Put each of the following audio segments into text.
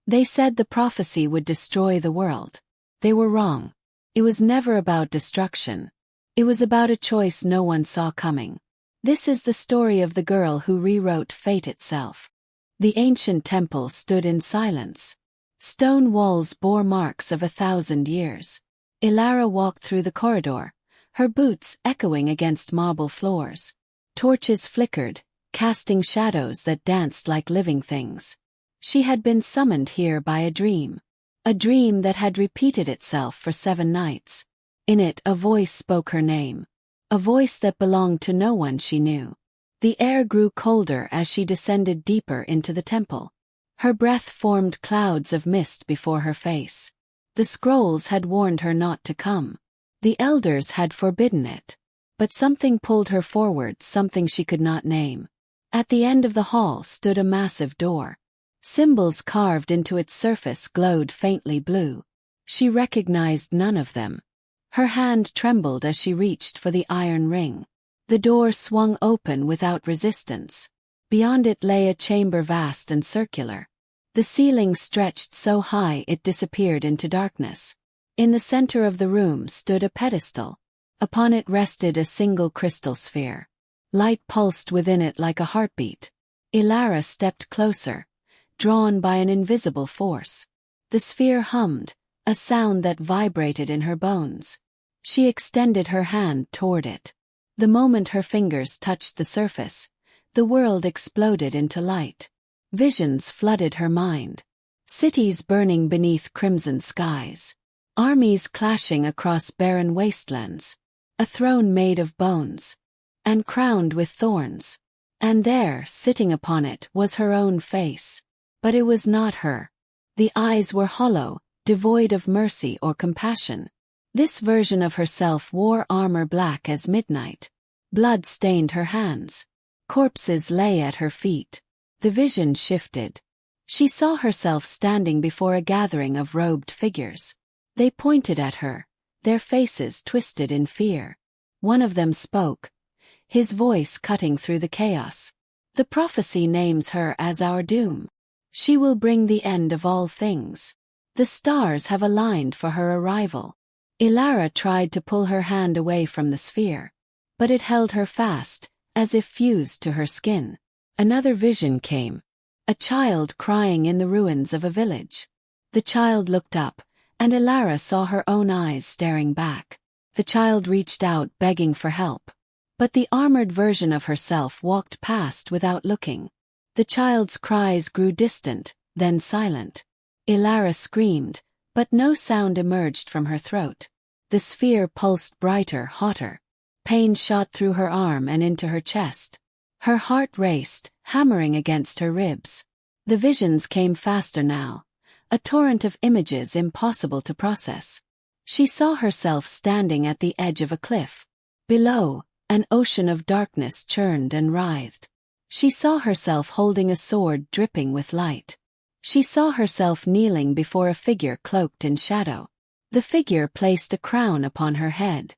They said the prophecy would destroy the world. They were wrong. It was never about destruction. It was about a choice no one saw coming. This is the story of the girl who rewrote fate itself. The ancient temple stood in silence. Stone walls bore marks of 1,000 years. Elara walked through the corridor, her boots echoing against marble floors. Torches flickered, casting shadows that danced like living things. She had been summoned here by a dream that had repeated itself for 7 nights. In it a voice spoke her name, a voice that belonged to no one she knew. The air grew colder as she descended deeper into the temple. Her breath formed clouds of mist before her face. The scrolls had warned her not to come. The elders had forbidden it. But something pulled her forward, something she could not name. At the end of the hall stood a massive door. Symbols carved into its surface glowed faintly blue. She recognized none of them. Her hand trembled as she reached for the iron ring. The door swung open without resistance. Beyond it lay a chamber vast and circular. The ceiling stretched so high it disappeared into darkness. In the center of the room stood a pedestal. Upon it rested a single crystal sphere. Light pulsed within it like a heartbeat. Elara stepped closer, drawn by an invisible force. The sphere hummed, a sound that vibrated in her bones. She extended her hand toward it. The moment her fingers touched the surface, the world exploded into light. Visions flooded her mind. Cities burning beneath crimson skies. Armies clashing across barren wastelands. A throne made of bones. And crowned with thorns. And there, sitting upon it, was her own face. But it was not her. The eyes were hollow, devoid of mercy or compassion. This version of herself wore armor black as midnight. Blood stained her hands. Corpses lay at her feet. The vision shifted. She saw herself standing before a gathering of robed figures. They pointed at her, their faces twisted in fear. One of them spoke, his voice cutting through the chaos. The prophecy names her as our doom. She will bring the end of all things. The stars have aligned for her arrival. Elara tried to pull her hand away from the sphere, but it held her fast, as if fused to her skin. Another vision came. A child crying in the ruins of a village. The child looked up, and Elara saw her own eyes staring back. The child reached out begging for help. But the armored version of herself walked past without looking. The child's cries grew distant, then silent. Elara screamed, but no sound emerged from her throat. The sphere pulsed brighter, hotter. Pain shot through her arm and into her chest. Her heart raced, hammering against her ribs. The visions came faster now, a torrent of images impossible to process. She saw herself standing at the edge of a cliff. Below, an ocean of darkness churned and writhed. She saw herself holding a sword dripping with light. She saw herself kneeling before a figure cloaked in shadow. The figure placed a crown upon her head.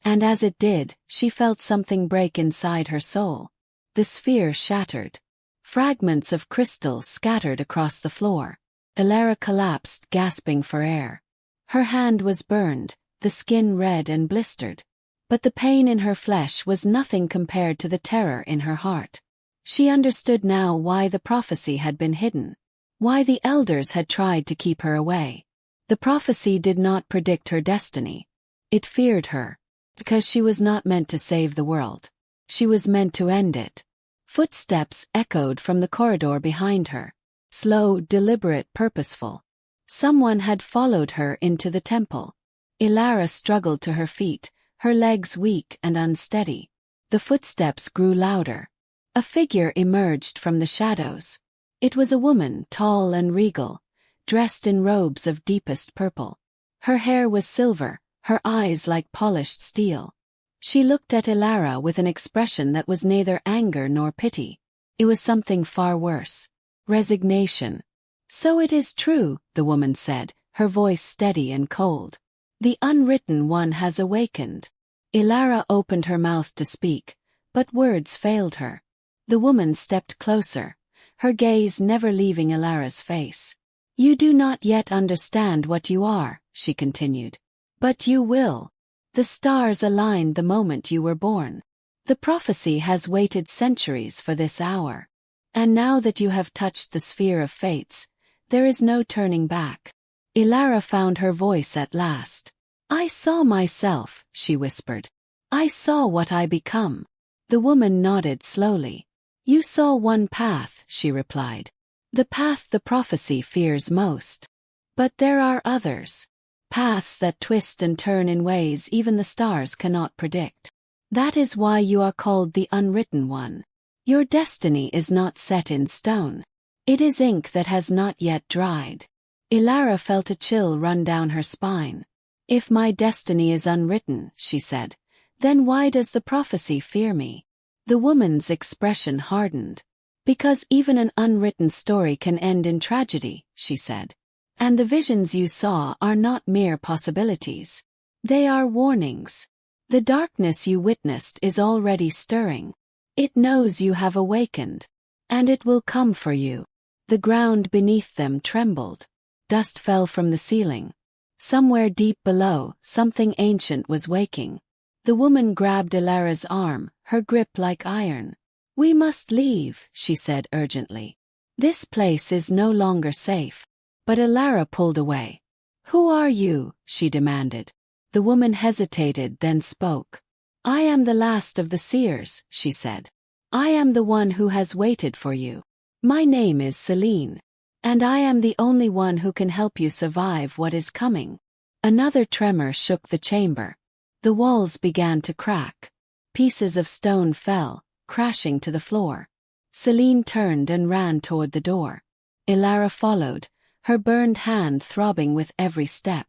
And as it did, she felt something break inside her soul. The sphere shattered. Fragments of crystal scattered across the floor. Elara collapsed, gasping for air. Her hand was burned, the skin red and blistered. But the pain in her flesh was nothing compared to the terror in her heart. She understood now why the prophecy had been hidden. Why the elders had tried to keep her away. The prophecy did not predict her destiny. It feared her. Because she was not meant to save the world. She was meant to end it. Footsteps echoed from the corridor behind her. Slow, deliberate, purposeful. Someone had followed her into the temple. Elara struggled to her feet, her legs weak and unsteady. The footsteps grew louder. A figure emerged from the shadows. It was a woman, tall and regal, dressed in robes of deepest purple. Her hair was silver, her eyes like polished steel. She looked at Elara with an expression that was neither anger nor pity. It was something far worse. Resignation. "So it is true," the woman said, her voice steady and cold. "The Unwritten One has awakened." Elara opened her mouth to speak, but words failed her. The woman stepped closer, her gaze never leaving Elara's face. You do not yet understand what you are, she continued. But you will. The stars aligned the moment you were born. The prophecy has waited centuries for this hour. And now that you have touched the sphere of fates, there is no turning back. Elara found her voice at last. I saw myself, she whispered. I saw what I become. The woman nodded slowly. You saw one path, she replied. The path the prophecy fears most. But there are others. Paths that twist and turn in ways even the stars cannot predict. That is why you are called the Unwritten One. Your destiny is not set in stone. It is ink that has not yet dried. Elara felt a chill run down her spine. If my destiny is unwritten, she said, then why does the prophecy fear me? The woman's expression hardened. Because even an unwritten story can end in tragedy, she said. And the visions you saw are not mere possibilities. They are warnings. The darkness you witnessed is already stirring. It knows you have awakened. And it will come for you. The ground beneath them trembled. Dust fell from the ceiling. Somewhere deep below, something ancient was waking. The woman grabbed Elara's arm, her grip like iron. We must leave, she said urgently. This place is no longer safe. But Elara pulled away. Who are you? She demanded. The woman hesitated, then spoke. I am the last of the seers, she said. I am the one who has waited for you. My name is Celine. And I am the only one who can help you survive what is coming. Another tremor shook the chamber. The walls began to crack. Pieces of stone fell, crashing to the floor. Celine turned and ran toward the door. Elara followed, her burned hand throbbing with every step.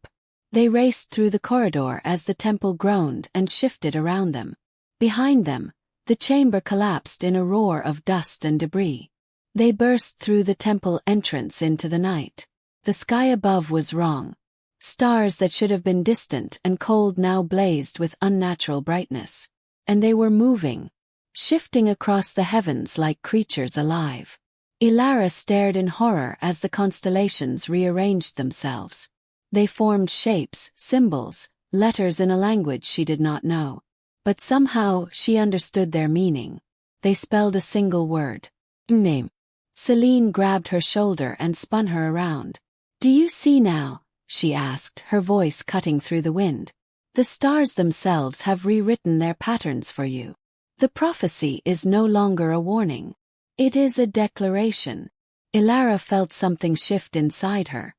They raced through the corridor as the temple groaned and shifted around them. Behind them, the chamber collapsed in a roar of dust and debris. They burst through the temple entrance into the night. The sky above was wrong. Stars that should have been distant and cold now blazed with unnatural brightness. And they were moving, shifting across the heavens like creatures alive. Elara stared in horror as the constellations rearranged themselves. They formed shapes, symbols, letters in a language she did not know. But somehow she understood their meaning. They spelled a single word. Name. Celine grabbed her shoulder and spun her around. Do you see now? She asked, her voice cutting through the wind. The stars themselves have rewritten their patterns for you. The prophecy is no longer a warning. It is a declaration. Elara felt something shift inside her.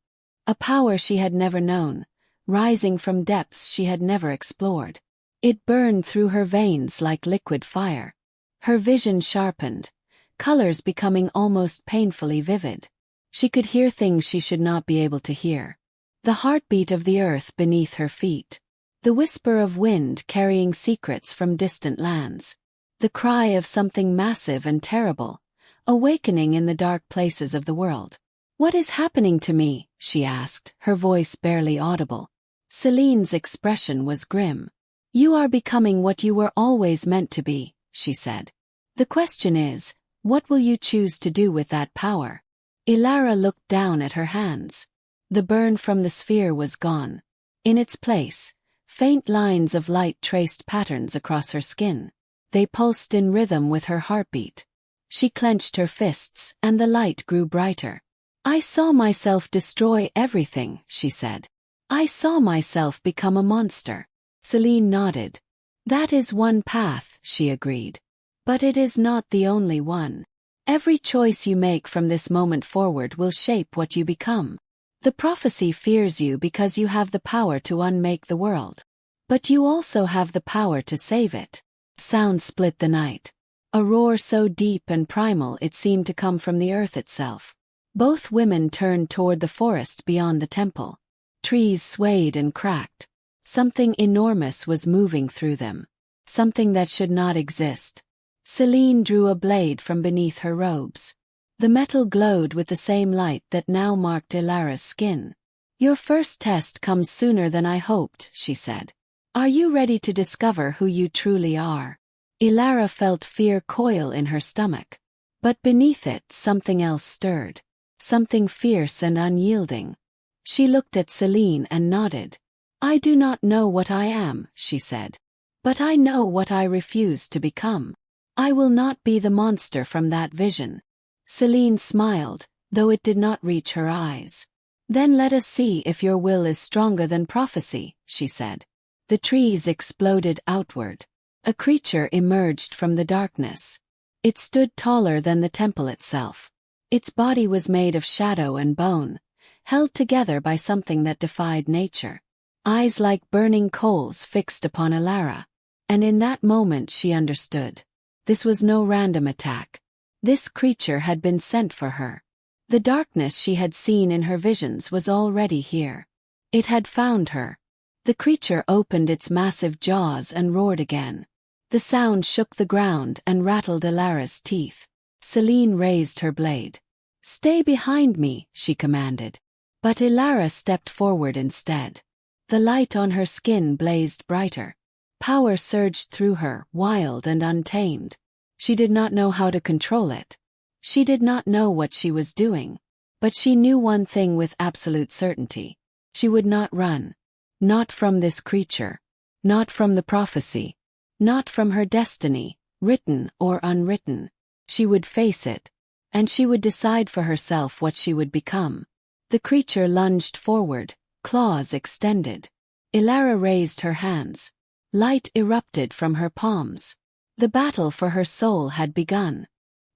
A power she had never known, rising from depths she had never explored. It burned through her veins like liquid fire. Her vision sharpened, colors becoming almost painfully vivid. She could hear things she should not be able to hear. The heartbeat of the earth beneath her feet. The whisper of wind carrying secrets from distant lands. The cry of something massive and terrible, awakening in the dark places of the world. What is happening to me? She asked, her voice barely audible. Celine's expression was grim. You are becoming what you were always meant to be, she said. The question is, what will you choose to do with that power? Elara looked down at her hands. The burn from the sphere was gone. In its place, faint lines of light traced patterns across her skin. They pulsed in rhythm with her heartbeat. She clenched her fists, and the light grew brighter. I saw myself destroy everything, she said. I saw myself become a monster. Celine nodded. That is one path, she agreed. But it is not the only one. Every choice you make from this moment forward will shape what you become. The prophecy fears you because you have the power to unmake the world. But you also have the power to save it. Sound split the night. A roar so deep and primal it seemed to come from the earth itself. Both women turned toward the forest beyond the temple. Trees swayed and cracked. Something enormous was moving through them. Something that should not exist. Celine drew a blade from beneath her robes. The metal glowed with the same light that now marked Elara's skin. Your first test comes sooner than I hoped, she said. Are you ready to discover who you truly are? Elara felt fear coil in her stomach. But beneath it something else stirred. something fierce and unyielding. She looked at Celine and nodded. "I do not know what I am," she said. "But I know what I refuse to become. I will not be the monster from that vision." Celine smiled, though it did not reach her eyes. "Then let us see if your will is stronger than prophecy," she said. The trees exploded outward. A creature emerged from the darkness. It stood taller than the temple itself. Its body was made of shadow and bone, held together by something that defied nature. Eyes like burning coals fixed upon Elara. And in that moment she understood. This was no random attack. This creature had been sent for her. The darkness she had seen in her visions was already here. It had found her. The creature opened its massive jaws and roared again. The sound shook the ground and rattled Elara's teeth. Celine raised her blade. "Stay behind me," she commanded. But Elara stepped forward instead. The light on her skin blazed brighter. Power surged through her, wild and untamed. She did not know how to control it. She did not know what she was doing. But she knew one thing with absolute certainty. She would not run. Not from this creature. Not from the prophecy. Not from her destiny, written or unwritten. She would face it. And she would decide for herself what she would become. The creature lunged forward, claws extended. Elara raised her hands. Light erupted from her palms. The battle for her soul had begun.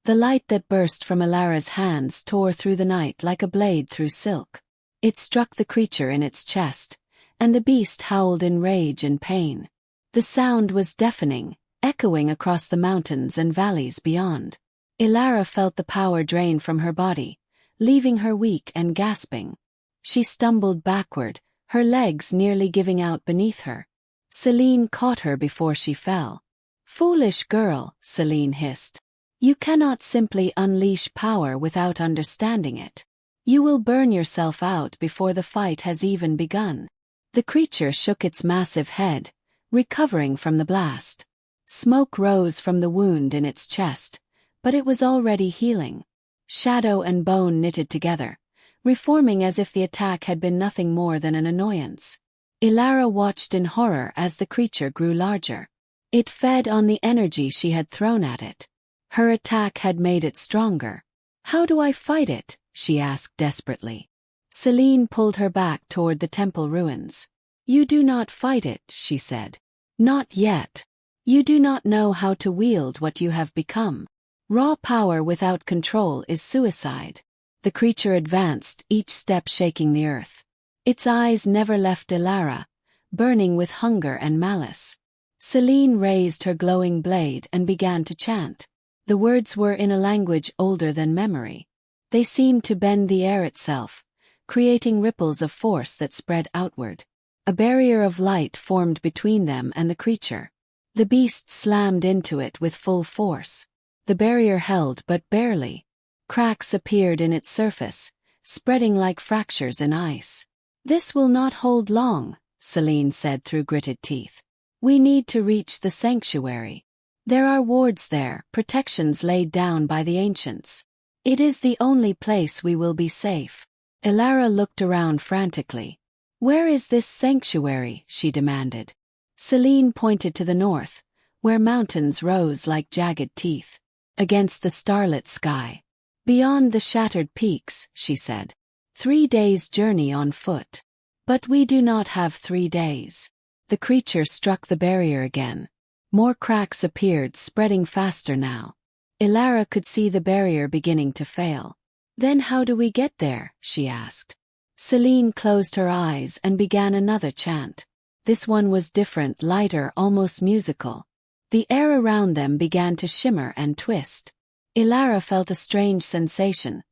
The light that burst from Elara's hands tore through the night like a blade through silk. It struck the creature in its chest, and the beast howled in rage and pain. The sound was deafening, echoing across the mountains and valleys beyond. Elara felt the power drain from her body, leaving her weak and gasping. She stumbled backward, her legs nearly giving out beneath her. Celine caught her before she fell. "Foolish girl," Celine hissed. "You cannot simply unleash power without understanding it. You will burn yourself out before the fight has even begun." The creature shook its massive head, recovering from the blast. Smoke rose from the wound in its chest, but it was already healing. Shadow and bone knitted together, reforming as if the attack had been nothing more than an annoyance. Elara watched in horror as the creature grew larger. It fed on the energy she had thrown at it. Her attack had made it stronger. "How do I fight it?" she asked desperately. Celine pulled her back toward the temple ruins. "You do not fight it," she said. "Not yet. You do not know how to wield what you have become. Raw power without control is suicide." The creature advanced, each step shaking the earth. Its eyes never left Elara, burning with hunger and malice. Celine raised her glowing blade and began to chant. The words were in a language older than memory. They seemed to bend the air itself, creating ripples of force that spread outward. A barrier of light formed between them and the creature. The beast slammed into it with full force. The barrier held but barely. Cracks appeared in its surface, spreading like fractures in ice. "This will not hold long," Celine said through gritted teeth. "We need to reach the sanctuary. There are wards there, protections laid down by the ancients. It is the only place we will be safe." Elara looked around frantically. "Where is this sanctuary?" she demanded. Celine pointed to the north, where mountains rose like jagged teeth against the starlit sky. "Beyond the shattered peaks," she said. 3 days' journey on foot. But we do not have 3 days. The creature struck the barrier again. More cracks appeared, spreading faster now. Elara could see the barrier beginning to fail. "Then how do we get there?" she asked. Celine closed her eyes and began another chant. This one was different, lighter, almost musical. The air around them began to shimmer and twist. Elara felt a strange sensation,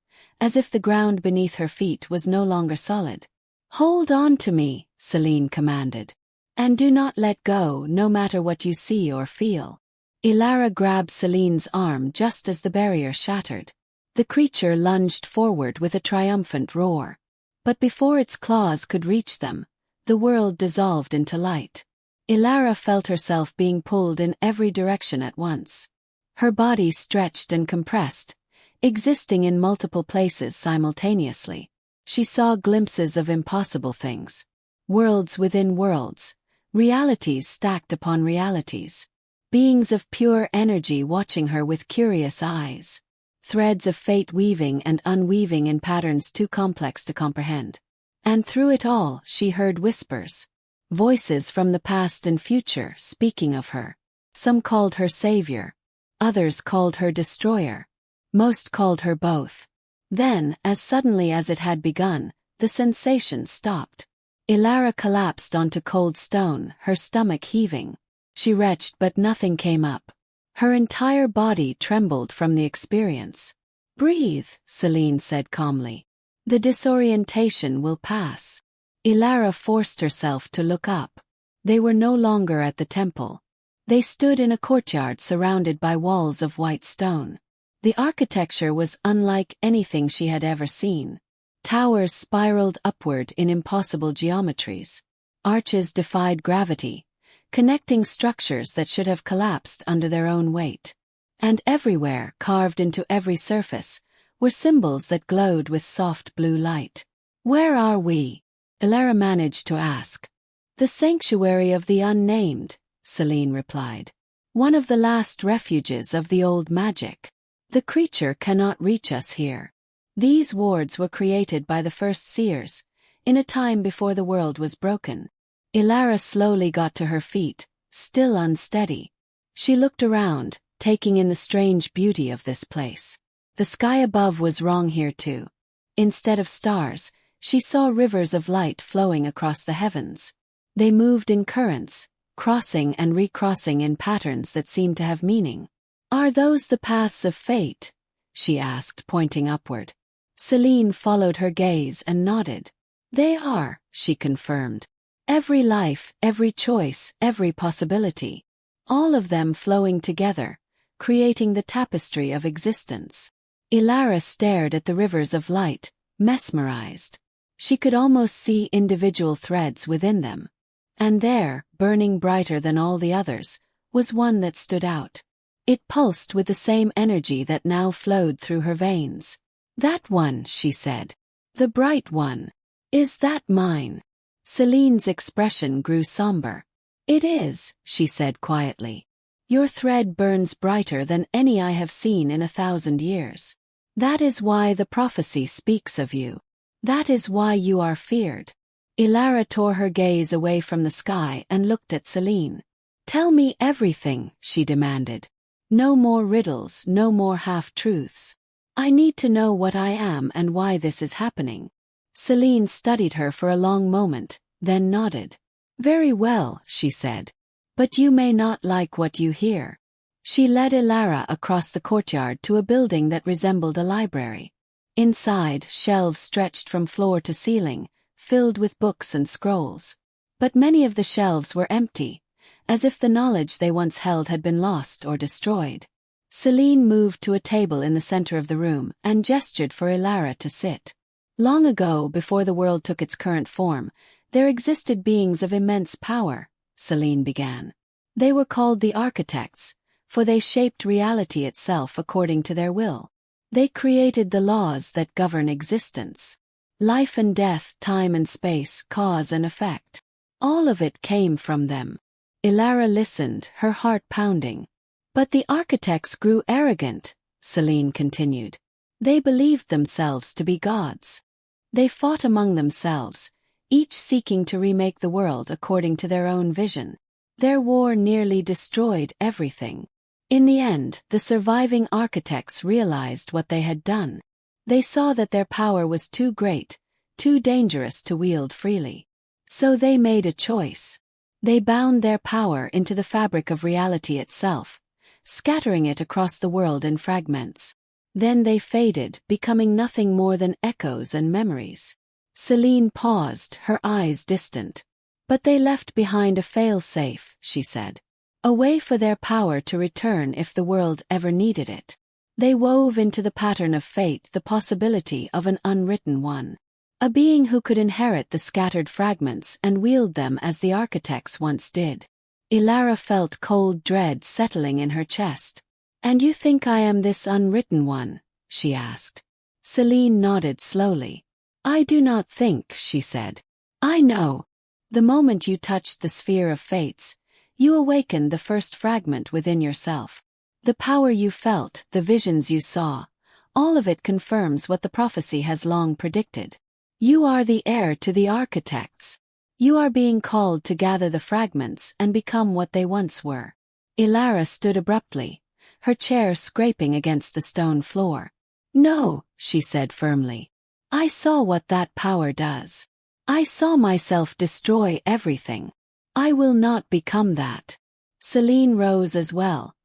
as if the ground beneath her feet was no longer solid. "Hold on to me," Celine commanded. "And do not let go, no matter what you see or feel." Elara grabbed Celine's arm just as the barrier shattered. The creature lunged forward with a triumphant roar. But before its claws could reach them, the world dissolved into light. Elara felt herself being pulled in every direction at once. Her body stretched and compressed, existing in multiple places simultaneously. She saw glimpses of impossible things. Worlds within worlds, realities stacked upon realities. Beings of pure energy watching her with curious eyes. Threads of fate weaving and unweaving in patterns too complex to comprehend. And through it all, she heard whispers. Voices from the past and future speaking of her. Some called her savior. Others called her destroyer. Most called her both. Then, as suddenly as it had begun, the sensation stopped. Elara collapsed onto cold stone, her stomach heaving. She retched but nothing came up. Her entire body trembled from the experience. "Breathe," Celine said calmly. "The disorientation will pass." Elara forced herself to look up. They were no longer at the temple. They stood in a courtyard surrounded by walls of white stone. The architecture was unlike anything she had ever seen. Towers spiraled upward in impossible geometries. Arches defied gravity, connecting structures that should have collapsed under their own weight. And everywhere, carved into every surface, were symbols that glowed with soft blue light. "Where are we?" Elara managed to ask. "The sanctuary of the unnamed," Celine replied. "One of the last refuges of the old magic. The creature cannot reach us here. These wards were created by the first seers, in a time before the world was broken." Elara slowly got to her feet, still unsteady. She looked around, taking in the strange beauty of this place. The sky above was wrong here too. Instead of stars, she saw rivers of light flowing across the heavens. They moved in currents, crossing and recrossing in patterns that seemed to have meaning. "Are those the paths of fate?" she asked, pointing upward. Celine followed her gaze and nodded. "They are," she confirmed. "Every life, every choice, every possibility. All of them flowing together, creating the tapestry of existence." Elara stared at the rivers of light, mesmerized. She could almost see individual threads within them. And there, burning brighter than all the others, was one that stood out. It pulsed with the same energy that now flowed through her veins. "That one," she said. "The bright one. Is that mine?" Celine's expression grew somber. "It is," she said quietly. "Your thread burns brighter than any I have seen in 1,000 years. That is why the prophecy speaks of you. That is why you are feared." Elara tore her gaze away from the sky and looked at Celine. "Tell me everything," she demanded. "No more riddles, no more half-truths. I need to know what I am and why this is happening." Celine studied her for a long moment, then nodded. "Very well," she said. "But you may not like what you hear." She led Elara across the courtyard to a building that resembled a library. Inside, shelves stretched from floor to ceiling, filled with books and scrolls. But many of the shelves were empty, as if the knowledge they once held had been lost or destroyed. Celine moved to a table in the center of the room and gestured for Elara to sit. "Long ago, before the world took its current form, there existed beings of immense power," Celine began. "They were called the architects, for they shaped reality itself according to their will. They created the laws that govern existence. Life and death, time and space, cause and effect. All of it came from them." Elara listened, her heart pounding. "But the architects grew arrogant," Celine continued. "They believed themselves to be gods. They fought among themselves, each seeking to remake the world according to their own vision. Their war nearly destroyed everything. In the end, the surviving architects realized what they had done. They saw that their power was too great, too dangerous to wield freely. So they made a choice. They bound their power into the fabric of reality itself, scattering it across the world in fragments. Then they faded, becoming nothing more than echoes and memories." Celine paused, her eyes distant. "But they left behind a fail-safe," she said. "A way for their power to return if the world ever needed it. They wove into the pattern of fate the possibility of an unwritten one. A being who could inherit the scattered fragments and wield them as the architects once did." Elara felt cold dread settling in her chest. "And you think I am this unwritten one?" she asked. Celine nodded slowly. I do not think, she said. I know. The moment you touched the sphere of fates, you awakened the first fragment within yourself. The power you felt, the visions you saw, all of it confirms what the prophecy has long predicted. You are the heir to the architects. You are being called to gather the fragments and become what they once were. Elara stood abruptly, her chair scraping against the stone floor. No, she said firmly. I saw what that power does. I saw myself destroy everything. I will not become that. Celine rose as well,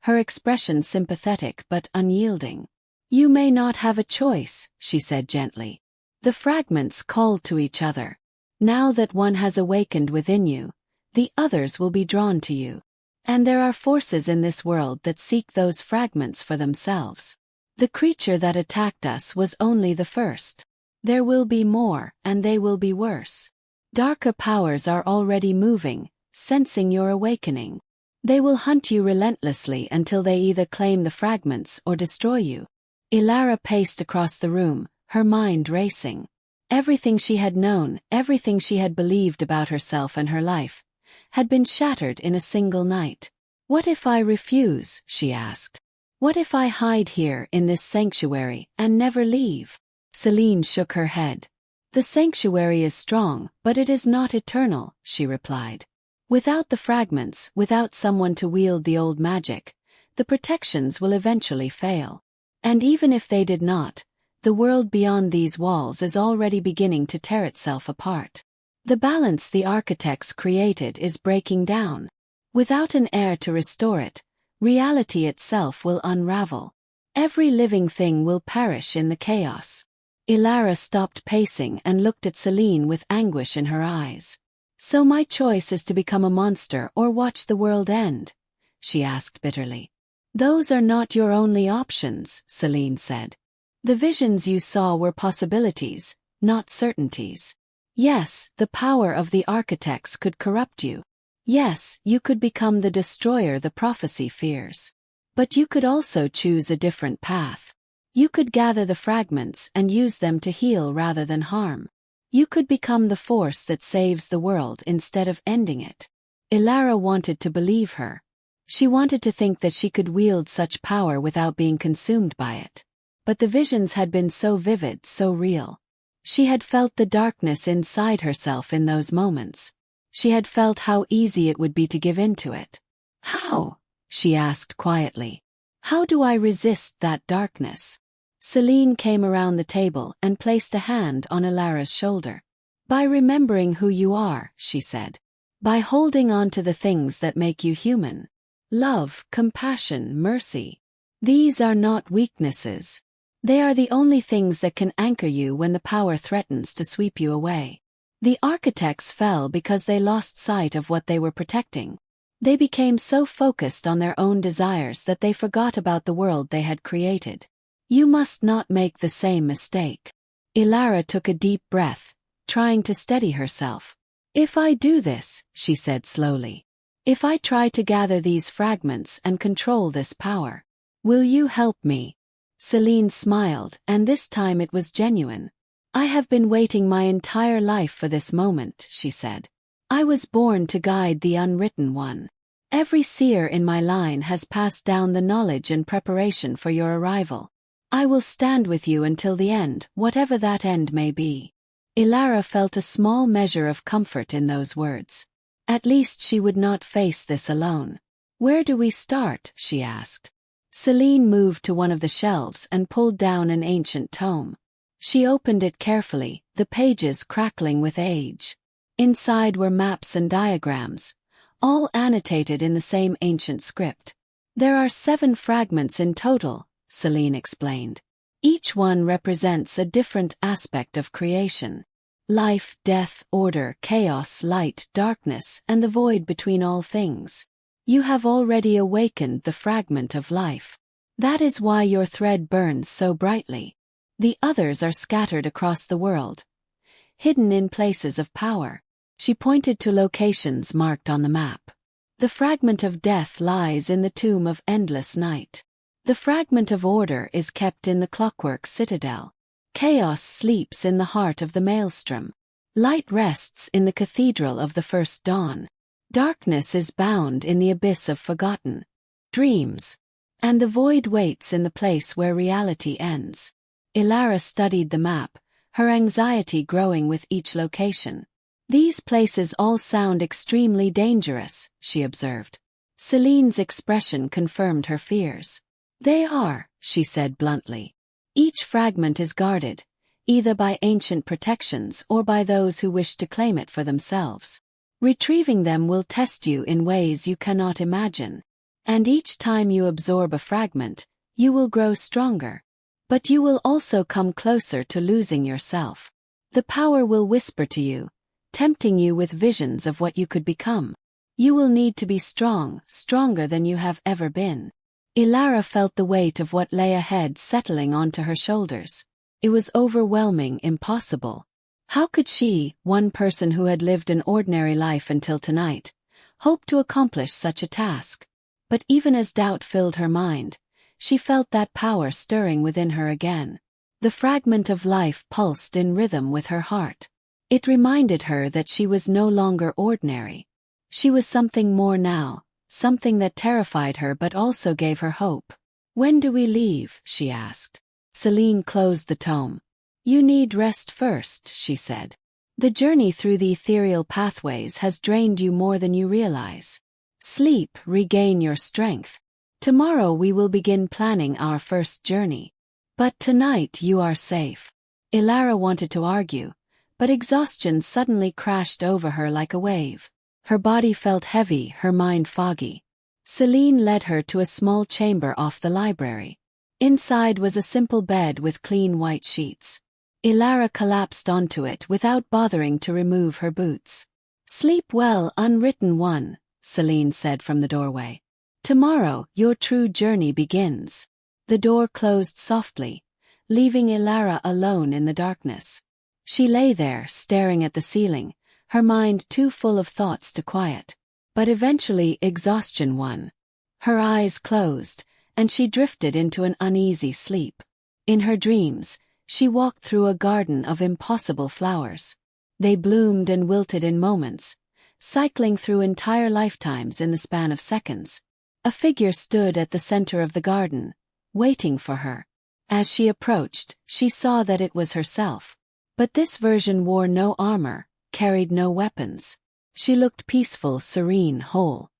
her expression sympathetic but unyielding. You may not have a choice, she said gently. The fragments called to each other. Now that one has awakened within you, the others will be drawn to you. And there are forces in this world that seek those fragments for themselves. The creature that attacked us was only the first. There will be more, and they will be worse. Darker powers are already moving, sensing your awakening. They will hunt you relentlessly until they either claim the fragments or destroy you. Elara paced across the room, her mind racing. Everything she had known, everything she had believed about herself and her life, had been shattered in a single night. What if I refuse, she asked. What if I hide here in this sanctuary and never leave? Celine shook her head. The sanctuary is strong, but it is not eternal, she replied. Without the fragments, without someone to wield the old magic, the protections will eventually fail. And even if they did not, the world beyond these walls is already beginning to tear itself apart. The balance the architects created is breaking down. Without an heir to restore it, reality itself will unravel. Every living thing will perish in the chaos. Elara stopped pacing and looked at Celine with anguish in her eyes. So my choice is to become a monster or watch the world end? She asked bitterly. Those are not your only options, Celine said. The visions you saw were possibilities, not certainties. Yes, the power of the architects could corrupt you. Yes, you could become the destroyer the prophecy fears. But you could also choose a different path. You could gather the fragments and use them to heal rather than harm. You could become the force that saves the world instead of ending it. Elara wanted to believe her. She wanted to think that she could wield such power without being consumed by it. But the visions had been so vivid, so real. She had felt the darkness inside herself in those moments. She had felt how easy it would be to give in to it. How? She asked quietly. How do I resist that darkness? Celine came around the table and placed a hand on Elara's shoulder. By remembering who you are, she said. By holding on to the things that make you human. Love, compassion, mercy. These are not weaknesses. They are the only things that can anchor you when the power threatens to sweep you away. The architects fell because they lost sight of what they were protecting. They became so focused on their own desires that they forgot about the world they had created. You must not make the same mistake. Elara took a deep breath, trying to steady herself. If I do this, she said slowly. If I try to gather these fragments and control this power, will you help me? Celine smiled, and this time it was genuine. I have been waiting my entire life for this moment, she said. I was born to guide the Unwritten One. Every seer in my line has passed down the knowledge and preparation for your arrival. I will stand with you until the end, whatever that end may be. Elara felt a small measure of comfort in those words. At least she would not face this alone. Where do we start? She asked. Celine moved to one of the shelves and pulled down an ancient tome. She opened it carefully, the pages crackling with age. Inside were maps and diagrams, all annotated in the same ancient script. There are 7 fragments in total, Celine explained. Each one represents a different aspect of creation. Life, death, order, chaos, light, darkness, and the void between all things. You have already awakened the fragment of life. That is why your thread burns so brightly. The others are scattered across the world, hidden in places of power. She pointed to locations marked on the map. The fragment of death lies in the tomb of endless night. The fragment of order is kept in the clockwork citadel. Chaos sleeps in the heart of the maelstrom. Light rests in the cathedral of the first dawn. Darkness is bound in the abyss of forgotten dreams. And the void waits in the place where reality ends. Elara studied the map, her anxiety growing with each location. These places all sound extremely dangerous, she observed. Celine's expression confirmed her fears. They are, she said bluntly. Each fragment is guarded, either by ancient protections or by those who wish to claim it for themselves. Retrieving them will test you in ways you cannot imagine. And each time you absorb a fragment, you will grow stronger. But you will also come closer to losing yourself. The power will whisper to you, tempting you with visions of what you could become. You will need to be strong, stronger than you have ever been. Elara felt the weight of what lay ahead settling onto her shoulders. It was overwhelming, impossible. How could she, one person who had lived an ordinary life until tonight, hope to accomplish such a task? But even as doubt filled her mind, she felt that power stirring within her again. The fragment of life pulsed in rhythm with her heart. It reminded her that she was no longer ordinary. She was something more now, something that terrified her but also gave her hope. "When do we leave?" she asked. Celine closed the tome. "You need rest first," she said. "The journey through the ethereal pathways has drained you more than you realize. Sleep, regain your strength. Tomorrow we will begin planning our first journey. But tonight you are safe." Elara wanted to argue, but exhaustion suddenly crashed over her like a wave. Her body felt heavy, her mind foggy. Celine led her to a small chamber off the library. Inside was a simple bed with clean white sheets. Elara collapsed onto it without bothering to remove her boots. "Sleep well, Unwritten One," Celine said from the doorway. "Tomorrow, your true journey begins." The door closed softly, leaving Elara alone in the darkness. She lay there, staring at the ceiling, her mind too full of thoughts to quiet. But eventually exhaustion won. Her eyes closed, and she drifted into an uneasy sleep. In her dreams, she walked through a garden of impossible flowers. They bloomed and wilted in moments, cycling through entire lifetimes in the span of seconds. A figure stood at the center of the garden, waiting for her. As she approached, she saw that it was herself. But this version wore no armor, carried no weapons. She looked peaceful, serene, whole.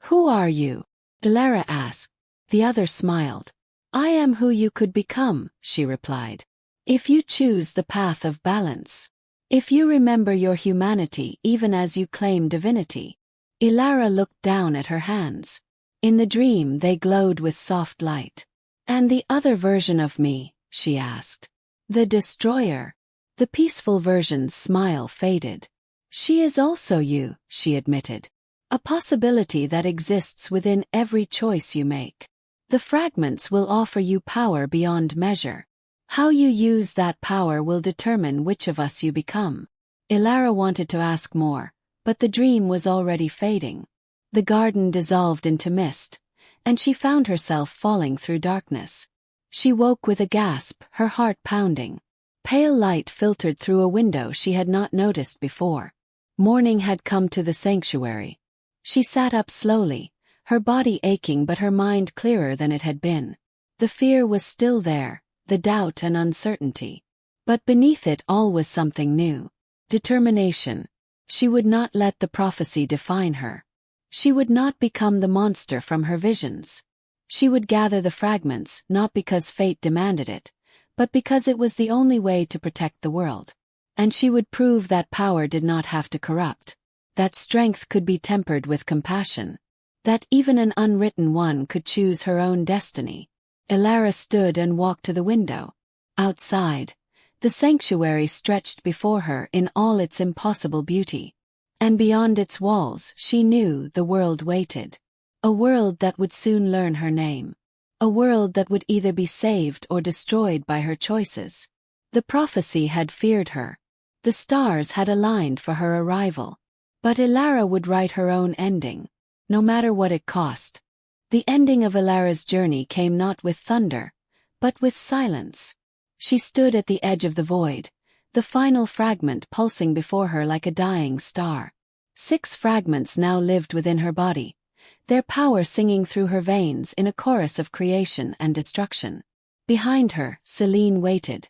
"Who are you?" Elara asked. The other smiled. "I am who you could become," she replied. "If you choose the path of balance. If you remember your humanity even as you claim divinity." Elara looked down at her hands. In the dream they glowed with soft light. "And the other version of me?" she asked. "The destroyer." The peaceful version's smile faded. "She is also you," she admitted. "A possibility that exists within every choice you make. The fragments will offer you power beyond measure. How you use that power will determine which of us you become." Elara wanted to ask more, but the dream was already fading. The garden dissolved into mist, and she found herself falling through darkness. She woke with a gasp, her heart pounding. Pale light filtered through a window she had not noticed before. Morning had come to the sanctuary. She sat up slowly, her body aching but her mind clearer than it had been. The fear was still there, the doubt and uncertainty. But beneath it all was something new. Determination. She would not let the prophecy define her. She would not become the monster from her visions. She would gather the fragments, not because fate demanded it, but because it was the only way to protect the world. And she would prove that power did not have to corrupt, that strength could be tempered with compassion, that even an unwritten one could choose her own destiny. Elara stood and walked to the window. Outside, the sanctuary stretched before her in all its impossible beauty. And beyond its walls, she knew the world waited. A world that would soon learn her name. A world that would either be saved or destroyed by her choices. The prophecy had feared her. The stars had aligned for her arrival. But Elara would write her own ending, no matter what it cost. The ending of Elara's journey came not with thunder, but with silence. She stood at the edge of the void, the final fragment pulsing before her like a dying star. 6 fragments now lived within her body, their power singing through her veins in a chorus of creation and destruction. Behind her, Celine waited,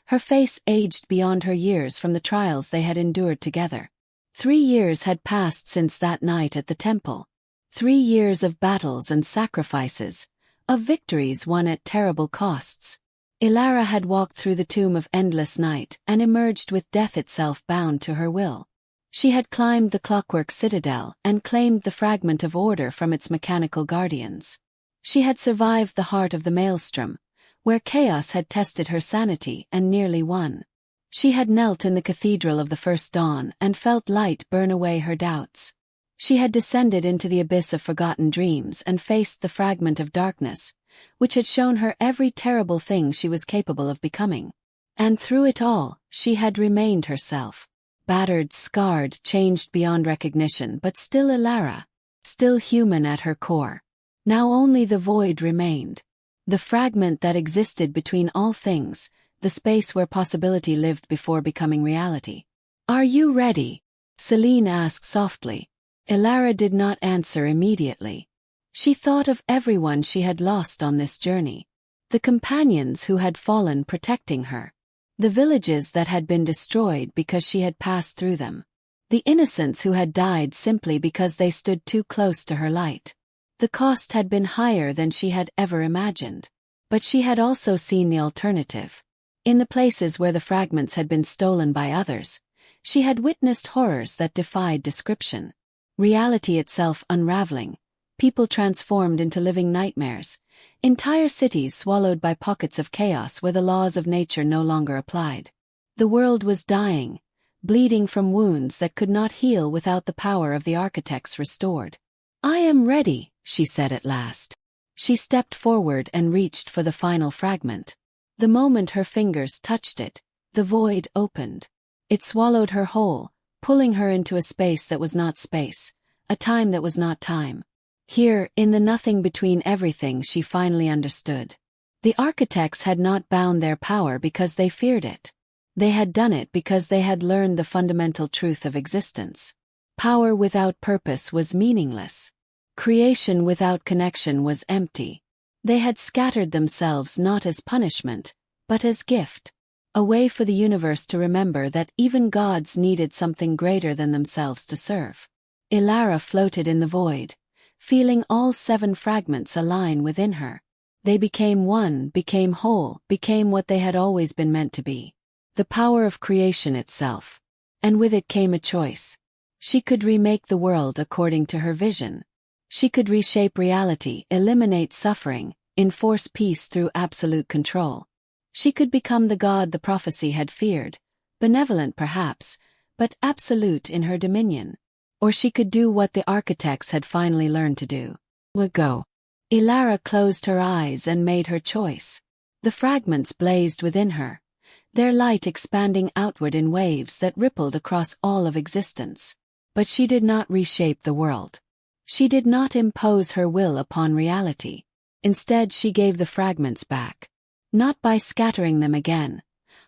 her face aged beyond her years from the trials they had endured together. 3 years had passed since that night at the temple. 3 years of battles and sacrifices, of victories won at terrible costs. Elara had walked through the tomb of endless night and emerged with death itself bound to her will. She had climbed the clockwork citadel and claimed the fragment of order from its mechanical guardians. She had survived the heart of the maelstrom, where chaos had tested her sanity and nearly won. She had knelt in the cathedral of the first dawn and felt light burn away her doubts. She had descended into the abyss of forgotten dreams and faced the fragment of darkness, which had shown her every terrible thing she was capable of becoming. And through it all, she had remained herself. Battered, scarred, changed beyond recognition, but still Elara, still human at her core. Now only the void remained. The fragment that existed between all things, the space where possibility lived before becoming reality. "Are you ready?" Celine asked softly. Elara did not answer immediately. She thought of everyone she had lost on this journey. The companions who had fallen protecting her. The villages that had been destroyed because she had passed through them. The innocents who had died simply because they stood too close to her light. The cost had been higher than she had ever imagined. But she had also seen the alternative. In the places where the fragments had been stolen by others, she had witnessed horrors that defied description. Reality itself unraveling, people transformed into living nightmares, entire cities swallowed by pockets of chaos where the laws of nature no longer applied. The world was dying, bleeding from wounds that could not heal without the power of the architects restored. "I am ready," she said at last. She stepped forward and reached for the final fragment. The moment her fingers touched it, the void opened. It swallowed her whole, pulling her into a space that was not space, a time that was not time. Here, in the nothing between everything, she finally understood. The architects had not bound their power because they feared it. They had done it because they had learned the fundamental truth of existence. Power without purpose was meaningless. Creation without connection was empty. They had scattered themselves not as punishment, but as gift. A way for the universe to remember that even gods needed something greater than themselves to serve. Elara floated in the void, feeling all 7 fragments align within her. They became one, became whole, became what they had always been meant to be. The power of creation itself. And with it came a choice. She could remake the world according to her vision. She could reshape reality, eliminate suffering, enforce peace through absolute control. She could become the god the prophecy had feared, benevolent perhaps, but absolute in her dominion. Or she could do what the architects had finally learned to do. Let go. Elara closed her eyes and made her choice. The fragments blazed within her, their light expanding outward in waves that rippled across all of existence. But she did not reshape the world. She did not impose her will upon reality. Instead, she gave the fragments back. Not by scattering them again,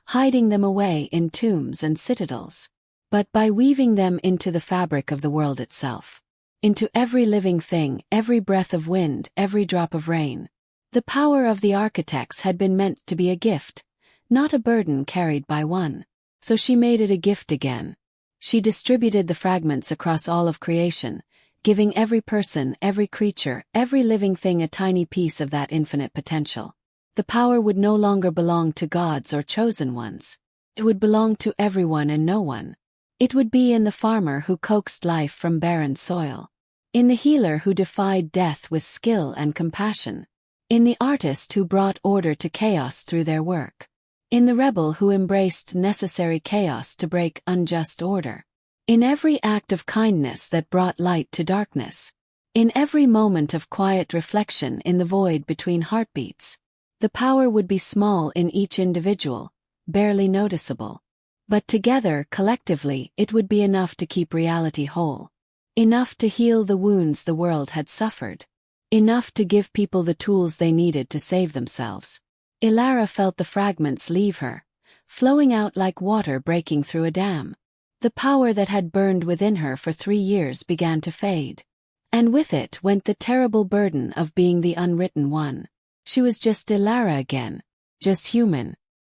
hiding them away in tombs and citadels, but by weaving them into the fabric of the world itself. Into every living thing, every breath of wind, every drop of rain. The power of the architects had been meant to be a gift, not a burden carried by one. So she made it a gift again. She distributed the fragments across all of creation, giving every person, every creature, every living thing a tiny piece of that infinite potential. The power would no longer belong to gods or chosen ones. It would belong to everyone and no one. It would be in the farmer who coaxed life from barren soil. In the healer who defied death with skill and compassion. In the artist who brought order to chaos through their work. In the rebel who embraced necessary chaos to break unjust order. In every act of kindness that brought light to darkness. In every moment of quiet reflection in the void between heartbeats. The power would be small in each individual, barely noticeable. But together, collectively, it would be enough to keep reality whole. Enough to heal the wounds the world had suffered. enough to give people the tools they needed to save themselves. Elara felt the fragments leave her, flowing out like water breaking through a dam. The power that had burned within her for 3 years began to fade. And with it went the terrible burden of being the Unwritten One. She was just Elara again. Just human.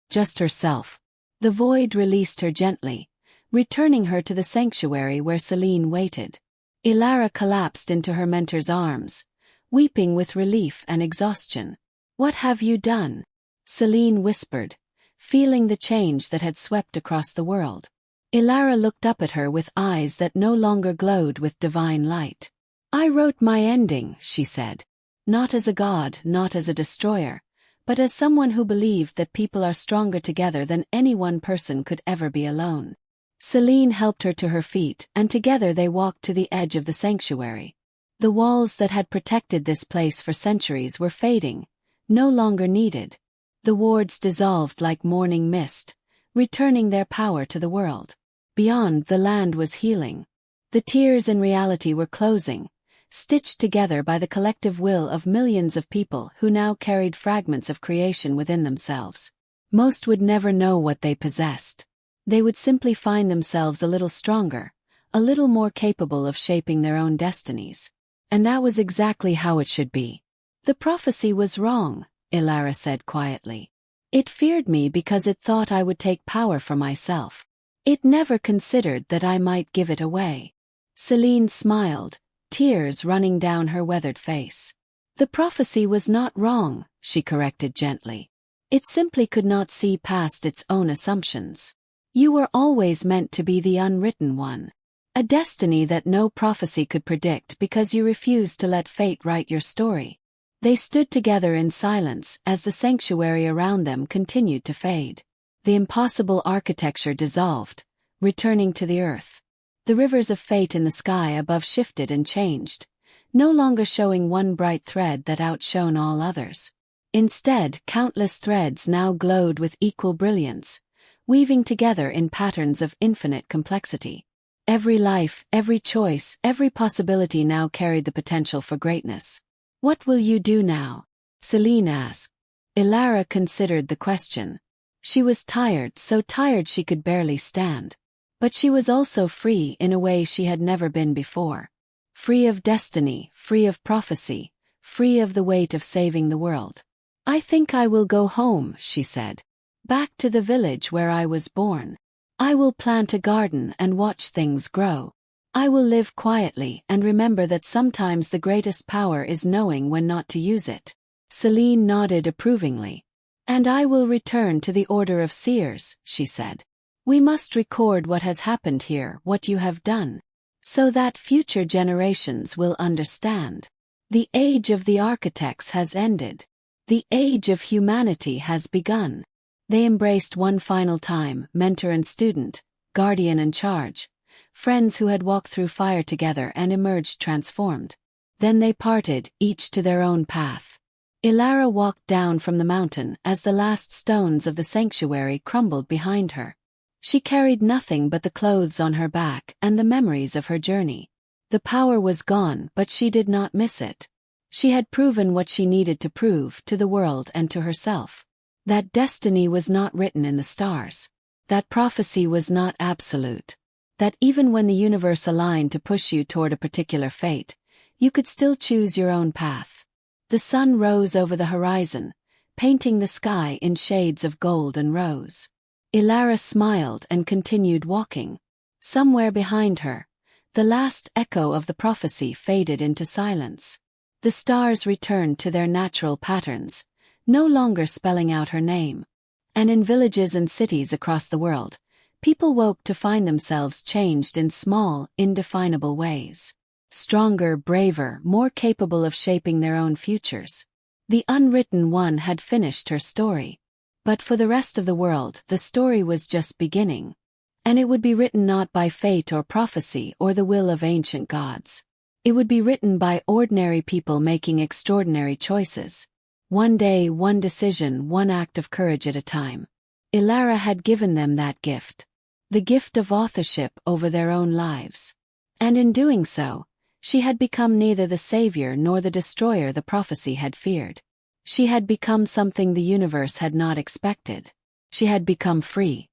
Just herself. The void released her gently, returning her to the sanctuary where Selene waited. Elara collapsed into her mentor's arms, weeping with relief and exhaustion. "What have you done?" Selene whispered, feeling the change that had swept across the world. Elara looked up at her with eyes that no longer glowed with divine light. "I wrote my ending," she said. "Not as a god, not as a destroyer, but as someone who believed that people are stronger together than any one person could ever be alone." Selene helped her to her feet, and together they walked to the edge of the sanctuary. The walls that had protected this place for centuries were fading, no longer needed. The wards dissolved like morning mist, returning their power to the world. Beyond, the land was healing. The tiers in reality were closing, stitched together by the collective will of millions of people who now carried fragments of creation within themselves. Most would never know what they possessed. They would simply find themselves a little stronger, a little more capable of shaping their own destinies. And that was exactly how it should be. "The prophecy was wrong," Elara said quietly. "It feared me because it thought I would take power for myself. It never considered that I might give it away." Selene smiled, tears running down her weathered face. "The prophecy was not wrong," she corrected gently. "It simply could not see past its own assumptions. You were always meant to be the Unwritten One. A destiny that no prophecy could predict because you refused to let fate write your story." They stood together in silence as the sanctuary around them continued to fade. The impossible architecture dissolved, returning to the earth. The rivers of fate in the sky above shifted and changed, no longer showing one bright thread that outshone all others. Instead, countless threads now glowed with equal brilliance, weaving together in patterns of infinite complexity. Every life, every choice, every possibility now carried the potential for greatness. "What will you do now?" Selene asked. Elara considered the question. She was tired, so tired she could barely stand. But she was also free in a way she had never been before. Free of destiny, free of prophecy, free of the weight of saving the world. "I think I will go home," she said. "Back to the village where I was born. I will plant a garden and watch things grow. I will live quietly and remember that sometimes the greatest power is knowing when not to use it." Selene nodded approvingly. "And I will return to the Order of Seers," she said. "We must record what has happened here, what you have done, so that future generations will understand. The age of the architects has ended. The age of humanity has begun." They embraced one final time, mentor and student, guardian and charge, friends who had walked through fire together and emerged transformed. Then they parted, each to their own path. Elara walked down from the mountain as the last stones of the sanctuary crumbled behind her. She carried nothing but the clothes on her back and the memories of her journey. The power was gone, but she did not miss it. She had proven what she needed to prove to the world and to herself. That destiny was not written in the stars. That prophecy was not absolute. That even when the universe aligned to push you toward a particular fate, you could still choose your own path. The sun rose over the horizon, painting the sky in shades of gold and rose. Elara smiled and continued walking. Somewhere behind her, the last echo of the prophecy faded into silence. The stars returned to their natural patterns, no longer spelling out her name. And in villages and cities across the world, people woke to find themselves changed in small, indefinable ways. Stronger, braver, more capable of shaping their own futures. The Unwritten One had finished her story. But for the rest of the world, the story was just beginning. And it would be written not by fate or prophecy or the will of ancient gods. It would be written by ordinary people making extraordinary choices. One day, one decision, one act of courage at a time. Elara had given them that gift. The gift of authorship over their own lives. And in doing so, She had become neither the savior nor the destroyer the prophecy had feared. She had become something the universe had not expected. She had become free.